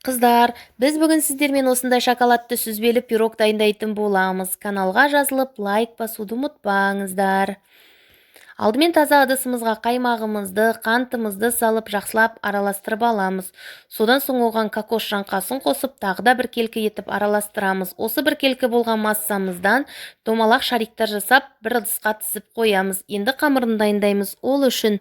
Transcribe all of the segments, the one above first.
Қыздар, біз бүгін сіздермен осындай шоколадты сүзбелі пирог дайындайтын боламыз. Каналға жазылып, лайк басуды ұмытпаңыздар. Алдымен таза ыдысымызға қаймағымызды, қантымызды салып, жақсылап араластырып аламыз. Содан соң оған кокос жаңқасын қосып, тағы да біркелкі етіп араластырамыз. Осы біркелкі болған массамыздан домалақ шариктар жасап, бір ыдысқа тізіп қоямыз. Енді қамырын дайындаймыз. Ол үшін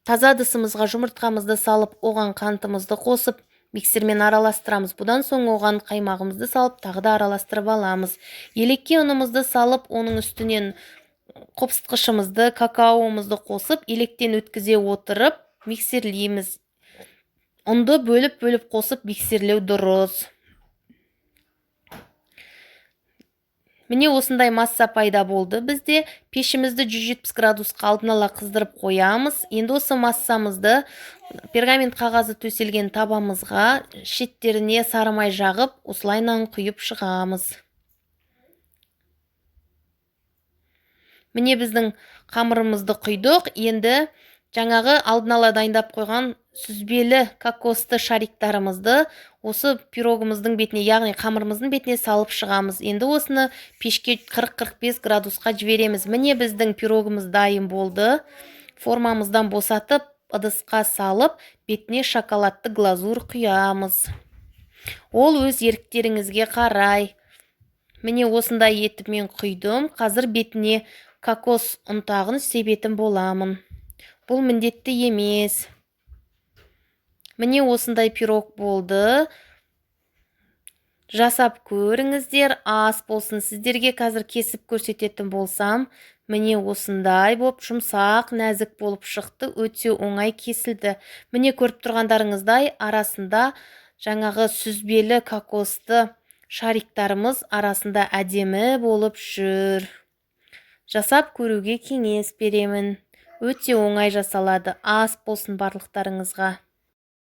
таза ыдысымызға жұмыртқамызды салып, оған қантымызды қосып, миксермен араластырамыз. Бұдан соң оған қаймағымызды салып, тағы да араластырып аламыз. Елекке ұнымызды салып, оның үстінен қопсытқышымызды, какаомызды қосып, електен өткізе отырып, миксерлейміз. Ұнды бөліп қосып, миксерлеу дұрыс. Міне осындай масса пайда болды. Бізде пешімізді 170 градусқа алдын ала қыздырып қоямыз. Енді осы массамызды пергамент қағазы төселген табамызға шеттеріне сары май жағып, осылайынан құйып шығамыз. Міне біздің қамырымызды құйдық. Енді жаңағы алдын ала дайындап қойған сүзбелі кокосты шариктарымызды осы пирогымыздың бетіне, яғни қамырымыздың бетіне салып шығамыз. Енді осыны пешке 40-45 градусқа жібереміз. Міне біздің пирогымыз дайын болды. Формамыздан босатып, ыдысқа салып, бетіне шоколадты глазур құямыз. Ол өз еріктеріңізге қарай. Міне осындай етіп мен құйдым. Қазір бетіне кокос ұнтағын себетін боламын. Бұл міндетті емес. Міне осындай пирог болды. Жасап көріңіздер, ас болсын. Сіздерге қазір кесіп көрсететін болсам, міне осындай болып, жұмсақ, нәзік болып шықты, өте оңай кесілді. Міне көріп тұрғандарыңыздай, арасында жаңағы сүзбелі кокосты шариктарымыз арасында әдемі болып жүр. Жасап көруге кеңес беремін. Өте оңай жасалады. Ас болсын барлықтарыңызға.